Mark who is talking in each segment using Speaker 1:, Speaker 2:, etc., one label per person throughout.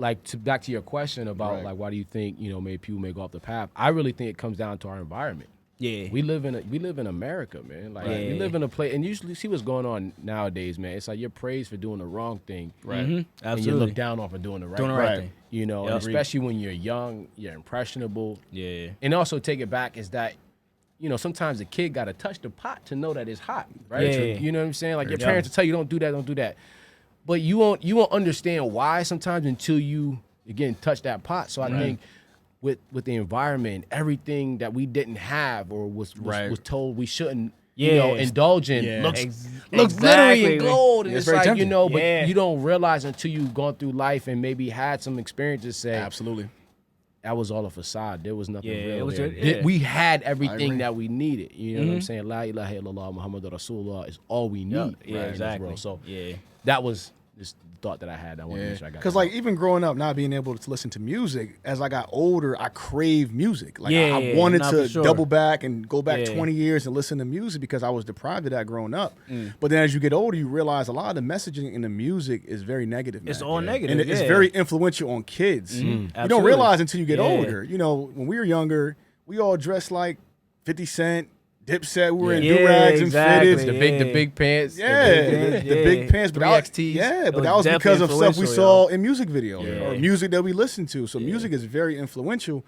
Speaker 1: back to your question about like why do you think maybe people may go off the path? I really think it comes down to our environment.
Speaker 2: Yeah,
Speaker 1: we live in America, man. Like we live in a place, and usually see what's going on nowadays, man. It's like you're praised for doing the wrong thing,
Speaker 2: right? Mm-hmm. Absolutely.
Speaker 1: And you look down on for doing the right thing. And especially when you're young, you're impressionable. Yeah, and also take it back is that sometimes a kid got to touch the pot to know that it's hot, right?
Speaker 2: Yeah.
Speaker 1: You know what I'm saying? Like your parents will tell you don't do that. But you won't understand why sometimes until you again touch that pot. So I think with the environment, everything that we didn't have or was told we shouldn't indulge in looks glittery and gold. And it's like tempting. But you don't realize until you've gone through life and maybe had some experiences say
Speaker 3: absolutely.
Speaker 1: That was all a facade. There was nothing real.
Speaker 2: It was
Speaker 1: there. We had everything that we needed. You know what I'm saying? La ilaha illallah Muhammadur Rasulullah is all we need.
Speaker 2: Yeah, exactly.
Speaker 1: So that was just the thought that I had. I want to make sure I got.
Speaker 3: Because like even growing up, not being able to listen to music, as I got older, I craved music. Like I wanted to double back and go back 20 years and listen to music because I was deprived of that growing up. But then as you get older, you realize a lot of the messaging in the music is very negative.
Speaker 2: It's all negative,
Speaker 3: and it's very influential on kids. You don't realize until you get older. When we were younger, we all dressed like 50 Cent. Dipset, we were in do-rags and fitteds.
Speaker 1: The big pants.
Speaker 3: The big pants. But that was because of stuff we saw in music videos or music that we listened to. So music is very influential.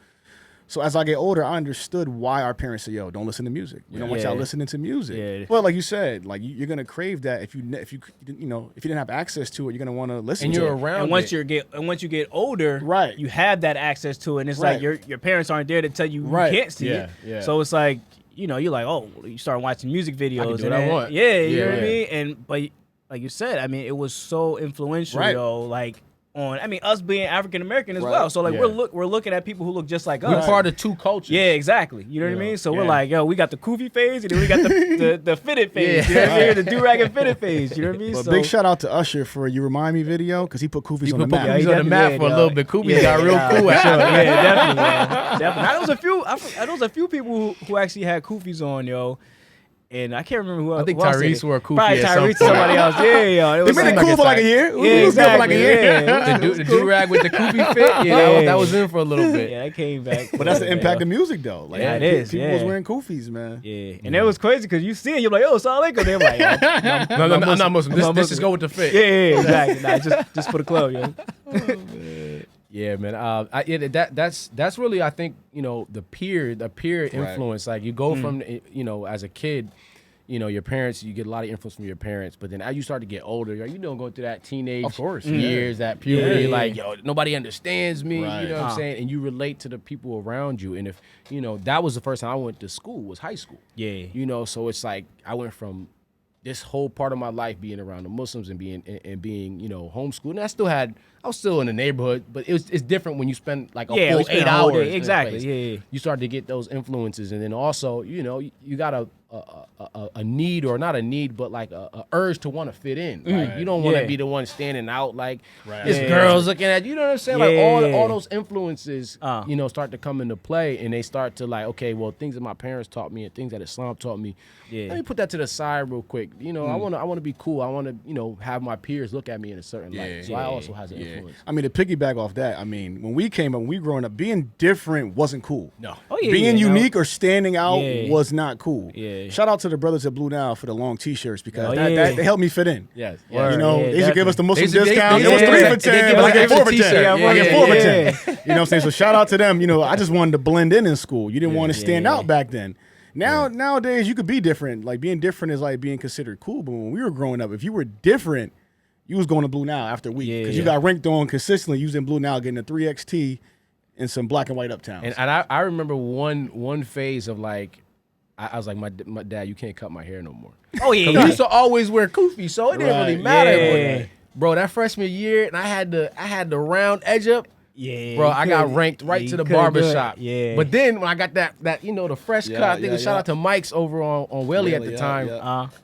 Speaker 3: So as I get older, I understood why our parents say, "Yo, don't listen to music. We don't want y'all listening to music." Yeah. Well, like you said, like you're gonna crave that if you didn't have access to it, you're gonna want to listen.
Speaker 1: And
Speaker 3: to
Speaker 1: you're
Speaker 3: it.
Speaker 1: around.
Speaker 2: And once you get older, you have that access to it. And it's like your parents aren't there to tell you you can't see it. Yeah. So it's like. You're like, oh, you start watching music videos.
Speaker 1: I can do what I want.
Speaker 2: Yeah, you know what I mean? But like you said, I mean, it was so influential, like on, us being African American as well. So like we're looking at people who look just like us.
Speaker 1: We're part of two cultures.
Speaker 2: Yeah, exactly. You know what I mean? So we're like, yo, we got the kufi phase and then we got the fitted phase. You know what I mean? The do-rag and fitted phase. You know what I mean?
Speaker 3: But big shout out to Usher for You Remind Me video because he put kufis on the map.
Speaker 1: He put on the map for a little bit. Kufis got real cool.
Speaker 2: Yeah, definitely. Now, there was a few people who actually had kufis on, yo. And I can't remember who else.
Speaker 1: I think Tyrese wore a kufi.
Speaker 2: Probably Tyrese or somebody else. Yeah.
Speaker 3: They made it cool for like a year.
Speaker 2: Yeah, exactly.
Speaker 1: The do-rag with the kufi fit. Yeah, that was in for a little bit.
Speaker 2: Yeah, that came back.
Speaker 3: But that's the impact of music, though. Like,
Speaker 2: it is.
Speaker 3: People was wearing kufis, man.
Speaker 2: Yeah. And it was crazy because you see it, you're like, oh, Salam Alaikum. They're like,
Speaker 1: no, I'm not Muslim. This just go with the fit.
Speaker 2: Yeah, exactly. Nah, just for the club, yo.
Speaker 1: Yeah, man. That's really, I think, the peer influence. Like you go from, as a kid, your parents, you get a lot of influence from your parents, but then as you start to get older, going through that teenage years, that puberty, like, yo, nobody understands me, you know what I'm saying? And you relate to the people around you. And if, that was the first time I went to school, was high school. Yeah. So it's like I went from this whole part of my life being around the Muslims and being homeschooled. And I was still in the neighborhood, but it's different when you spend like a full 8 hours.
Speaker 2: Exactly. Yeah.
Speaker 1: You start to get those influences, and then also, you got a need, or not a need, but like a urge to want to fit in. Like you don't want to be the one standing out like this girl's looking at you. You know what I'm saying? Like all those influences, start to come into play, and they start to like, okay, well, things that my parents taught me and things that Islam taught me. Yeah. Let me put that to the side real quick. I want to be cool. I want to have my peers look at me in a certain light. So I also has an influence.
Speaker 3: I mean, to piggyback off that, I mean, when we growing up, being different wasn't cool.
Speaker 1: No.
Speaker 3: Being unique or standing out was not cool. Yeah. Shout out to the brothers at Blue Now for the long T-shirts because they helped me fit in.
Speaker 1: Yes.
Speaker 3: They should give us the Muslim discount. It was 3 for 10. I get 4 for 10. I get 4 for 10. You know what I'm saying? So shout out to them. I just wanted to blend in school. You didn't want to stand out back then. Nowadays, you could be different. Like being different is like being considered cool. But when we were growing up, if you were different, you was going to Blue Now after a week because you got ranked on consistently using Blue Now, getting a 3XT and some black and white uptowns.
Speaker 1: And I remember one phase of like, I was like, my dad, you can't cut my hair no more.
Speaker 2: Oh yeah,
Speaker 1: we used to always wear kufi, so it didn't really matter. But, bro, that freshman year, and I had the round edge up.
Speaker 2: Yeah,
Speaker 1: bro, I got ranked right to the barbershop.
Speaker 2: Yeah,
Speaker 1: but then when I got that the fresh cut, I think shout out to Mike's over on Willie at the time.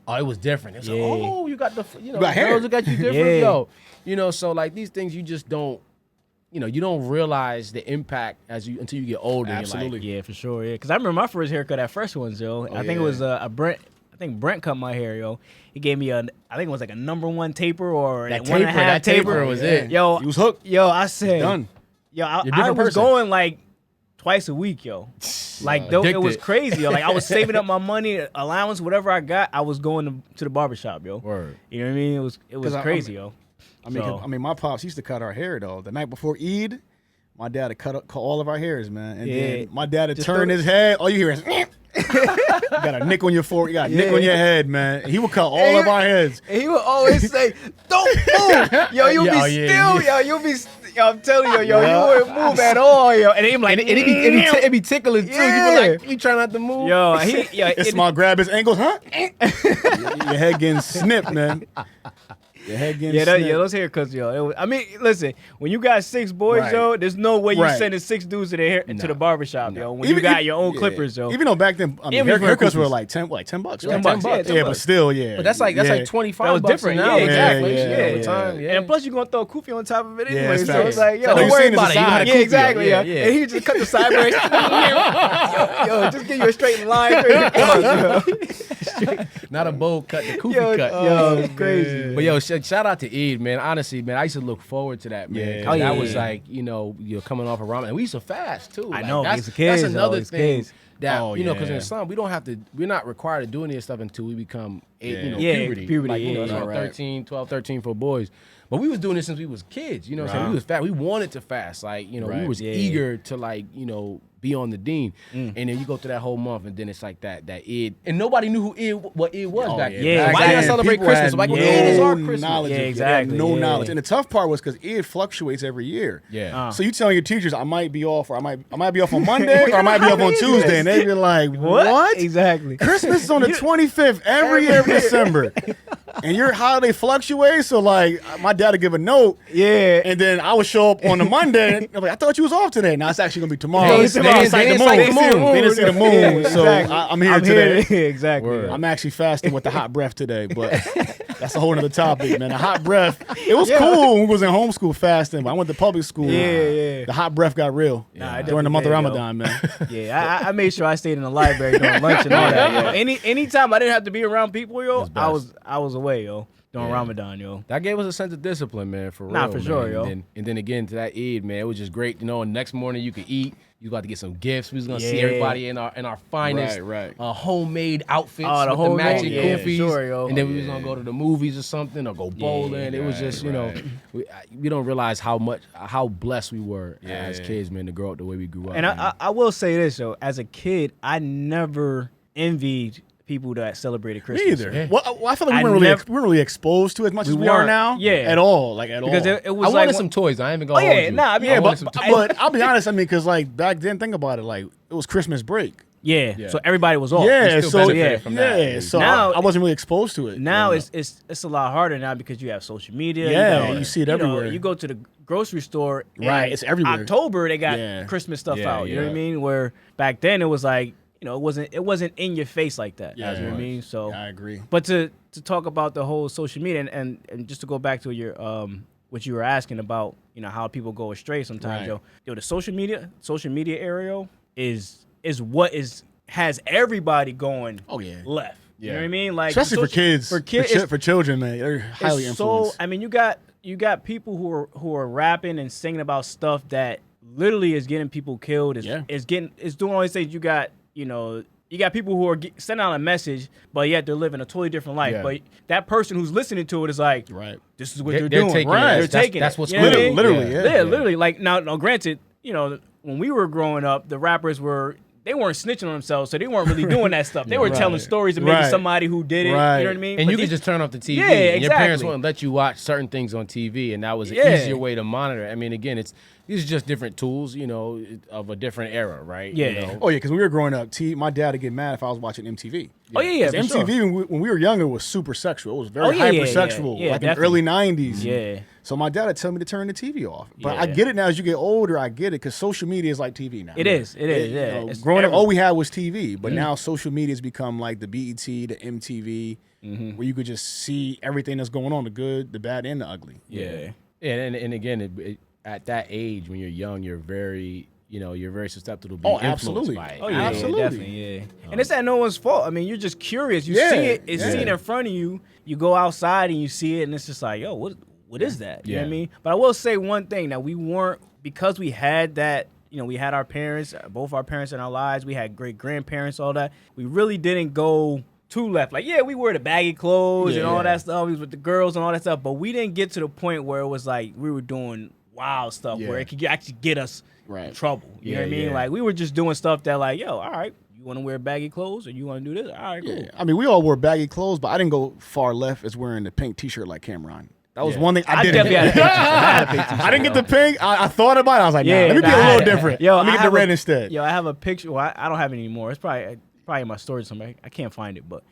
Speaker 1: It was different. It was like, oh, you got the
Speaker 3: got hair.
Speaker 1: Girls got you different, yo. So like these things you just don't. You don't realize the impact until you get older.
Speaker 3: Absolutely,
Speaker 2: yeah, for sure, yeah. Because I remember my first haircut, that fresh ones, yo. I think it was Brent. I think Brent cut my hair, yo. He gave me a I think it was like a #1 taper or
Speaker 1: that
Speaker 2: one and a half
Speaker 1: that taper was it.
Speaker 2: Yo,
Speaker 3: he was hooked.
Speaker 2: Yo, I said,
Speaker 3: done.
Speaker 2: Yo, I was going like twice a week, yo. Like it was crazy, yo. Like I was saving up my money, allowance, whatever I got. I was going to the barbershop, yo.
Speaker 1: Word.
Speaker 2: You know what I mean? It was crazy, yo.
Speaker 3: I mean, my pops used to cut our hair though. The night before Eid, my dad would cut all of our hairs, man. And then my dad would turn his head. All you hear is, you got a nick on your forehead. You got a nick on your head, man. He would cut all of our heads.
Speaker 2: And he would always say, "Don't move, yo. You'll be still, yo. You'll be." Yo, I'm telling you, yo, you wouldn't move at all, yo. And he's like,
Speaker 1: it be tickling too. You be like, you try not to move.
Speaker 2: Yo,
Speaker 3: it's my grab his ankles, huh? Your head getting snipped, man. Your head getting snipped.
Speaker 2: Those haircuts, yo. I mean, listen, when you got 6 boys, yo, there's no way you're sending 6 dudes to the barbershop, yo. When you got your own clippers, yo.
Speaker 3: Even though back then, I mean, haircuts were like $10, $10. $10. Yeah, but still, yeah.
Speaker 1: But that's like $25. That was different now.
Speaker 2: Yeah. And plus, you're gonna throw a kufi on top of it anyway. So it's like, yo,
Speaker 1: don't worry about it.
Speaker 2: Yeah, exactly. Yeah. And he just cut the sideways. Yo, just give you a straight line.
Speaker 1: Not a bowl cut, the kufi cut.
Speaker 2: Yo, it's crazy.
Speaker 1: But yo, shout out to Eid, man. Honestly, man, I used to look forward to that, man. That was like, you're coming off of Ramadan. And we used to fast too.
Speaker 2: I know.
Speaker 1: That's another thing. That because in Islam we're not required to do any of this stuff until we become puberty. Like, 12, 13 for boys. But we was doing this since we was kids. You know what I'm saying? We was fast. We wanted to fast. Like, we was eager to like, be on the deen. And then you go through that whole month and then it's like that Eid. And nobody knew what Eid was back then.
Speaker 2: Yeah,
Speaker 1: why did I celebrate Christmas? Like, what Eid is our Christmas?
Speaker 3: Knowledge no knowledge. And the tough part was because Eid fluctuates every year.
Speaker 1: Yeah.
Speaker 3: So you telling your teachers, I might be off, or I might be off on Monday, or I might be off on Tuesday. And they be like, what?
Speaker 2: Exactly.
Speaker 3: Christmas is on the 25th every year of December. And your holiday fluctuates, so like my dad would give a note, and then I would show up on the Monday, and I'm like, I thought you was off today. Now it's actually gonna be tomorrow. They didn't say the moon, so I'm here today.
Speaker 2: Exactly.
Speaker 3: Word. I'm actually fasting with the hot breath today, but that's a whole other topic, man. The hot breath, it was cool when we was in homeschool fasting, but I went to public school. The hot breath got real during the month of Ramadan, man.
Speaker 2: Yeah, I made sure I stayed in the library during lunch and all that. Anytime I didn't have to be around people, yo, I was away, yo, during Ramadan, yo.
Speaker 1: That gave us a sense of discipline, man, for real.
Speaker 2: Nah, for sure, yo.
Speaker 1: And then again, to that Eid, man, it was just great. And the next morning you could eat. You got to get some gifts. We was gonna see everybody in our finest homemade outfits with the matching goofies.
Speaker 2: Sure, yo.
Speaker 1: And then we was gonna go to the movies or something or go bowling. It was just, we don't realize how blessed we were as kids, man, to grow up the way we grew up.
Speaker 2: And I will say this, though, as a kid, I never envied people that celebrated Christmas.
Speaker 3: Me either. Yeah. Well, I feel like we weren't really exposed to it as much as we are now.
Speaker 2: Yeah.
Speaker 3: At all. Like, at all.
Speaker 2: Because it was
Speaker 1: I wanted some toys. I ain't even gonna hold you.
Speaker 3: But I'll be honest, I mean, because like back then, think about it, like it was Christmas break.
Speaker 2: Yeah. So everybody was off.
Speaker 3: So now I wasn't really exposed to it.
Speaker 2: Now it's a lot harder now because you have social media.
Speaker 3: Yeah, you see it everywhere.
Speaker 2: You go to the grocery store.
Speaker 3: Right, it's everywhere.
Speaker 2: October they got Christmas stuff out. You know what I mean? Where back then it was like, it wasn't in your face like that.
Speaker 3: Yeah,
Speaker 2: you know what I mean? So
Speaker 3: I agree.
Speaker 2: But to talk about the whole social media and just to go back to your what you were asking about, how people go astray sometimes, the social media area is what has everybody going left. You know what I mean? Like
Speaker 3: especially for kids, for children, man, they're highly influenced.
Speaker 2: So I mean, you got people who are rapping and singing about stuff that literally is getting people killed. It's doing all these things. You got people who are sending out a message, but yet they're living a totally different life. Yeah. But that person who's listening to it is like, this is what they're doing. They're taking
Speaker 1: that's what's
Speaker 2: literally. Like now, granted, when we were growing up, the rappers they weren't snitching on themselves, so they weren't really doing that stuff. They were telling stories of maybe somebody who did it. You know what I mean?
Speaker 1: And you could just turn off the TV. And your parents wouldn't let you watch certain things on TV, and that was an easier way to monitor. I mean, again, these are just different tools, of a different era, right?
Speaker 2: Yeah.
Speaker 3: Oh, yeah, because when we were growing up, my dad would get mad if I was watching MTV.
Speaker 2: Oh, yeah.
Speaker 3: MTV, when we were younger, was super sexual. It was very hypersexual, like in the early 90s.
Speaker 2: Yeah.
Speaker 3: So my dad would tell me to turn the TV off. But I get it now as you get older, I get it, because social media is like TV now.
Speaker 2: It is, yeah.
Speaker 3: Growing up, all we had was TV, but now social media has become like the BET, the MTV, where you could just see everything that's going on, the good, the bad, and the ugly.
Speaker 1: Yeah. And again, at that age, when you're young, you're very, you're very susceptible to being influenced by it.
Speaker 2: Oh yeah,
Speaker 3: absolutely.
Speaker 2: Definitely, yeah. And it's at no one's fault. I mean, you're just curious. You see it. It's seen in front of you. You go outside and you see it, and it's just like, yo, what is that? You know what I mean? But I will say one thing, that we weren't, because we had that, we had our parents, both our parents in our lives. We had great grandparents, all that. We really didn't go too left. Like, we wore the baggy clothes and all that stuff. We was with the girls and all that stuff. But we didn't get to the point where it was like we were doing wild stuff where it could actually get us in trouble. You know what I mean? Like, we were just doing stuff that like, yo, all right, you want to wear baggy clothes or you want to do this? All right, cool.
Speaker 3: I mean, we all wore baggy clothes, but I didn't go far left as wearing the pink T-shirt like Cameron. That was one thing I didn't. I didn't get the pink. I thought about it. I was like, let me be a little different. Let me get the red instead.
Speaker 2: I have a picture. Well, I don't have it anymore. It's probably in my storage somewhere. I can't find it. But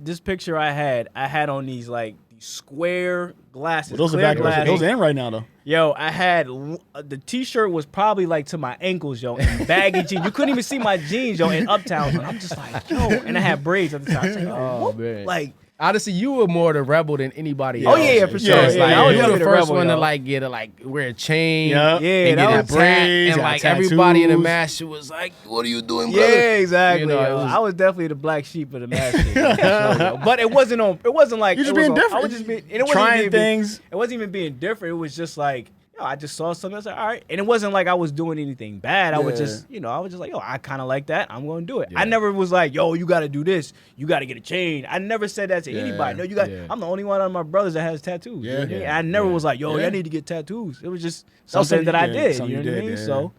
Speaker 2: this picture I had on these like square glasses.
Speaker 3: Well, those are back. Those are in right now though.
Speaker 2: I had the T-shirt was probably like to my ankles, and baggy jeans. You couldn't even see my jeans, in Uptown. I'm just like, and I had braids at the time. Like, oh man, like.
Speaker 1: Honestly, you were more the rebel than anybody else.
Speaker 2: Oh yeah, for sure.
Speaker 1: I was the first one to like get wear a chain, and get a braids, and like everybody in the mash was like, "What are you doing, brother?"
Speaker 2: Yeah, exactly. I was definitely the black sheep of the mash. But it wasn't like
Speaker 3: you just being different.
Speaker 2: I was just trying things. It wasn't even being different. It was just like, I just saw something. I was like, all right. And it wasn't like I was doing anything bad. I was just, I was just like, I kind of like that. I'm going to do it. I never was like, you got to do this. You got to get a chain. I never said that to anybody. No, you got. I'm the only one of my brothers that has tattoos. You know what I mean? I never was like, I need to get tattoos. It was just something that I did. You know what I mean? So,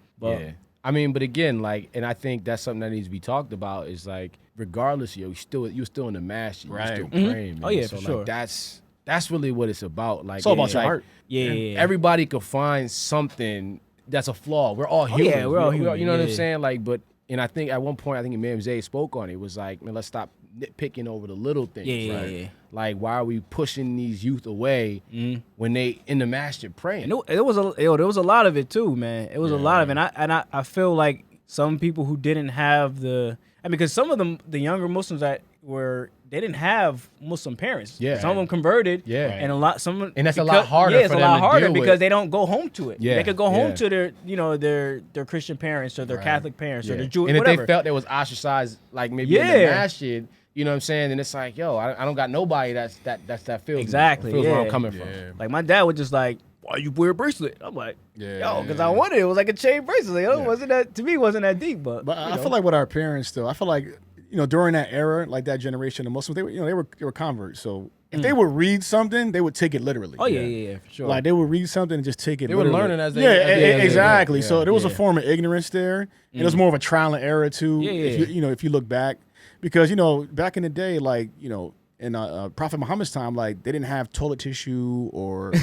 Speaker 1: I mean, but again, and I think that's something that needs to be talked about is like, regardless, you're still in the mash. You're still praying. Man.
Speaker 2: Oh yeah,
Speaker 1: so
Speaker 2: for sure.
Speaker 1: That's really what it's about. Like,
Speaker 3: it's all about your heart.
Speaker 2: Yeah.
Speaker 1: Everybody could find something that's a flaw. We're all human.
Speaker 2: Yeah, we're all human.
Speaker 1: You know what I'm saying? Like, and I think at one point, Imam Zayd spoke on it. It was like, man, let's stop nitpicking over the little things. Yeah. Like, why are we pushing these youth away when they in the masjid praying?
Speaker 2: And there was a lot of it too, man. It was a lot of it. And I feel like some people who didn't have because some of the younger Muslims they didn't have Muslim parents. Yeah. Some of them converted. Yeah. And that's a lot harder. Yeah, it's a lot harder because they don't go home to it. Yeah. They could go home to their Christian parents or their Catholic parents or their Jewish.
Speaker 1: And if they felt they was ostracized, like maybe in the masjid, you know what I'm saying? And it's like, I don't got nobody that feels
Speaker 2: exactly
Speaker 1: feels where I'm coming from.
Speaker 2: Like my dad would just like, why you wear a bracelet? I'm like, because I wanted it. It was like a chain bracelet. It wasn't that deep, but
Speaker 3: I feel like with our parents though, I feel like during that era, like that generation of Muslims, they were converts. So if they would read something, they would take it literally.
Speaker 2: Oh yeah, for sure.
Speaker 3: Like they would read something and just take it.
Speaker 1: They
Speaker 3: literally.
Speaker 1: were learning as they
Speaker 3: exactly. So there was a form of ignorance there, and it was more of a trial and error too. If you look back, because back in the day, like in Prophet Muhammad's time, like they didn't have toilet tissue or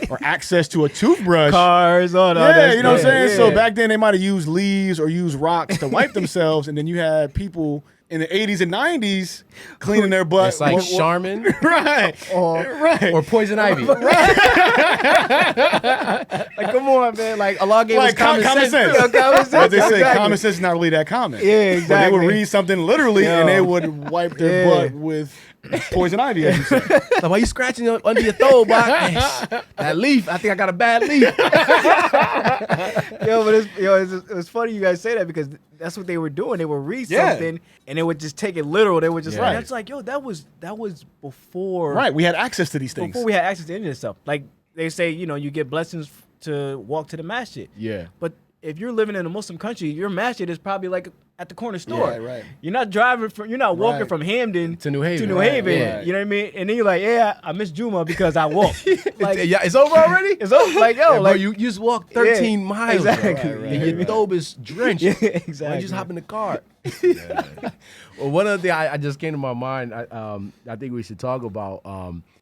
Speaker 3: or access to a toothbrush,
Speaker 2: cars, all that.
Speaker 3: Yeah, you know what I'm saying. Yeah. So back then they might have used leaves or used rocks to wipe themselves, and then you had people in the 80s and 90s cleaning their butt.
Speaker 1: It's like Charmin,
Speaker 3: right?
Speaker 1: Or poison ivy.
Speaker 3: Right.
Speaker 1: Like, come on, man. Like Allah gave us common sense.
Speaker 3: As they say, common sense is not really that common.
Speaker 2: Yeah, exactly.
Speaker 3: But they would read something literally, and they would wipe their butt with poison ivy, as you say.
Speaker 1: Like, why you scratching under your throw, boy? That leaf, I think I got a bad leaf.
Speaker 2: It's funny you guys say that because that's what they were doing. They would read something and they would just take it literal. They would just like, that's like, that was before.
Speaker 3: Right, we had access to these things.
Speaker 2: Before we had access to any of this stuff. Like they say, you get blessings to walk to the masjid.
Speaker 1: Yeah.
Speaker 2: But if you're living in a Muslim country, your masjid is probably like at the corner store.
Speaker 3: Yeah, right.
Speaker 2: You're not walking from Hamden
Speaker 1: to New Haven.
Speaker 2: Right. You know what I mean? And then you're like, I missed Juma because I walked. Like,
Speaker 1: it's over already?
Speaker 2: It's over. Like,
Speaker 1: bro, you just walked 13 miles.
Speaker 2: Exactly.
Speaker 1: And your thobe is drenched.
Speaker 2: Exactly.
Speaker 1: You just hop in the car. Well, one other thing I just came to my mind, I think we should talk about,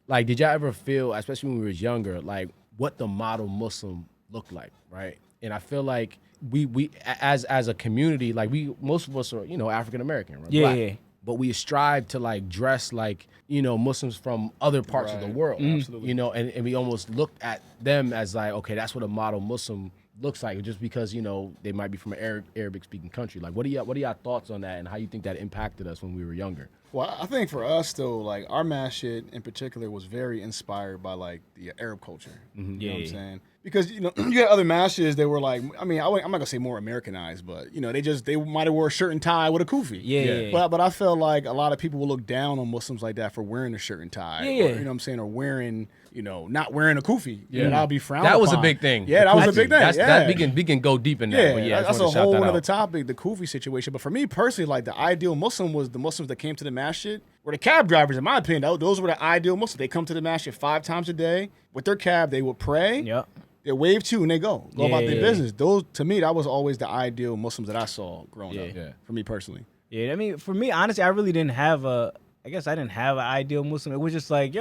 Speaker 1: like, did y'all ever feel, especially when we was younger, like what the model Muslim looked like, right? And I feel like we as a community, like most of us are, African American, right?
Speaker 2: Black,
Speaker 1: but we strive to like dress like, Muslims from other parts of the world.
Speaker 3: Absolutely.
Speaker 1: And we almost looked at them as like, okay, that's what a model Muslim looks like, just because, they might be from an Arabic speaking country. Like, what are y'all thoughts on that, and how you think that impacted us when we were younger?
Speaker 3: Well, I think for us though, like our masjid in particular was very inspired by like the Arab culture.
Speaker 1: Mm-hmm.
Speaker 3: You know what I'm saying? Because, you had other mashes that were like, I'm not gonna say more Americanized, but they might have wore a shirt and tie with a kufi.
Speaker 2: Yeah.
Speaker 3: But I felt like a lot of people will look down on Muslims like that for wearing a shirt and tie.
Speaker 2: Yeah.
Speaker 3: Or, you know what I'm saying, or wearing, not wearing a kufi. Yeah, that'll be frowned
Speaker 1: That was
Speaker 3: upon.
Speaker 1: a big thing.
Speaker 3: Yeah, that was a big thing.
Speaker 1: We can go deep in that.
Speaker 3: Yeah,
Speaker 1: But yeah,
Speaker 3: that's a whole other topic, the kufi situation. But for me personally, like the ideal Muslim was the Muslims that came to the masjid were the cab drivers. In my opinion, those were the ideal Muslims. They come to the masjid 5 times a day with their cab. They would pray.
Speaker 2: Yep.
Speaker 3: They wave to and they go about their business. Those, to me, that was always the ideal Muslims that I saw growing up. Yeah. For me personally.
Speaker 2: Yeah, I mean, for me, honestly, I really didn't have I didn't have an ideal Muslim. It was just like,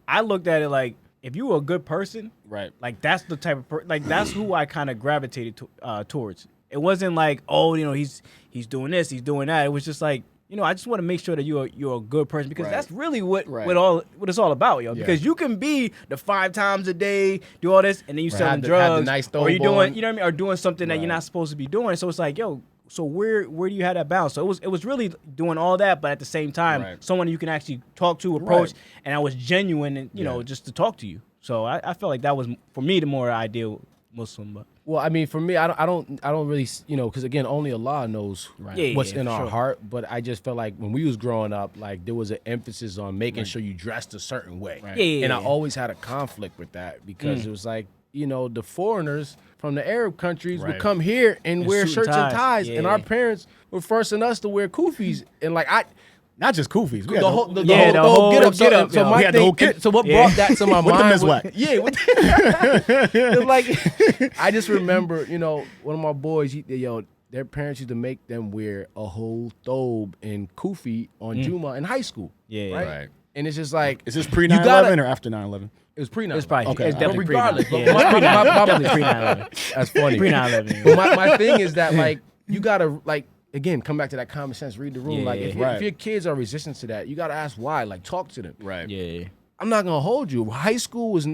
Speaker 2: I looked at it like, if you were a good person,
Speaker 3: right?
Speaker 2: Like that's the type of that's who I kind of gravitated towards. It wasn't like, he's doing this, he's doing that. It was just like, I just want to make sure that you're a good person, because that's really what it's all about, yo. Yeah. Because you can be the 5 times a day, do all this, and then you selling drugs, or you're doing, or doing something that you're not supposed to be doing. So it's like, so where do you have that balance? So it was really doing all that, but at the same time, someone you can actually talk to, approach, and I was genuine, and just to talk to you. So I felt like that was, for me, the more ideal Muslim. But.
Speaker 1: Well, I mean, for me, I don't really, because again, only Allah knows what's in our heart. But I just felt like when we was growing up, like there was an emphasis on making sure you dressed a certain way. Right. And I always had a conflict with that, because it was like, the foreigners from the Arab countries would come here and wear shirts and ties, and our parents were forcing us to wear kufis, and like
Speaker 3: not just kufis. We
Speaker 1: the
Speaker 3: had
Speaker 1: whole get up. So my thing. So what brought that to my mind? It's like I just remember, one of my boys. Their parents used to make them wear a whole thobe and kufi on Juma in high school. Right. And it's just like,
Speaker 3: is this pre 9/11 or after 9/11?
Speaker 1: It was pre 9/11.
Speaker 2: It's probably
Speaker 3: okay.
Speaker 2: It's definitely
Speaker 1: regardless.
Speaker 2: pre
Speaker 1: 9/11. That's funny.
Speaker 2: Pre 9/11.
Speaker 1: But my thing is that, like, you gotta, like, again, come back to that common sense, read the room. If your kids are resistant to that, you got to ask why. Like, talk to them.
Speaker 3: Right.
Speaker 2: Yeah.
Speaker 1: I'm not going to hold you. High school was,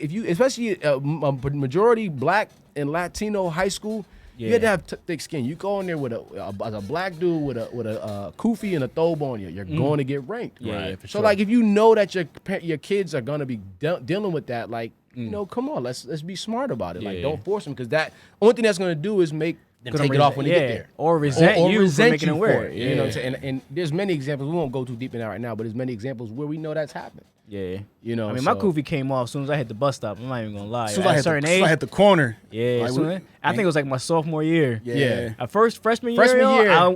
Speaker 1: especially a majority black and Latino high school, you had to have thick skin. You go in there with as a black dude with a kufi and a thobe on you, you're going to get ranked.
Speaker 2: Yeah,
Speaker 1: for sure. So, like, if you know that your kids are going to be dealing with that, like, come on, let's be smart about it. Like, don't force them, because that only thing that's going to do is make them take it off when they get there.
Speaker 2: Or resent you for making them wear it.
Speaker 1: You know what I'm saying? And there's many examples. We won't go too deep in that right now, but there's many examples where we know that's happened.
Speaker 2: Yeah.
Speaker 1: My
Speaker 2: kufi came off as soon as I hit the bus stop. I'm not even going to lie.
Speaker 3: As soon as I hit the corner.
Speaker 2: Yeah. I think it was like my sophomore year.
Speaker 1: Yeah.
Speaker 2: At first, freshman year,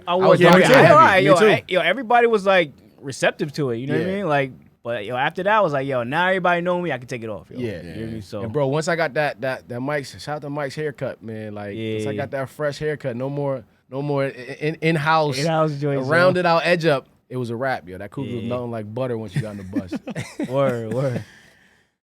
Speaker 2: I was everybody was like receptive to it. You know what I mean? Like, but after that, I was like, now everybody know me. I can take it off. Yo.
Speaker 1: Yeah.
Speaker 2: You know what I mean? So,
Speaker 1: and bro, once I got that Mike's, shout out to Mike's haircut, man. Like, once I got that fresh haircut, no more in-house rounded out edge up. It was a wrap, yo. That cougar was nothing like butter once you got on the bus.
Speaker 2: Word.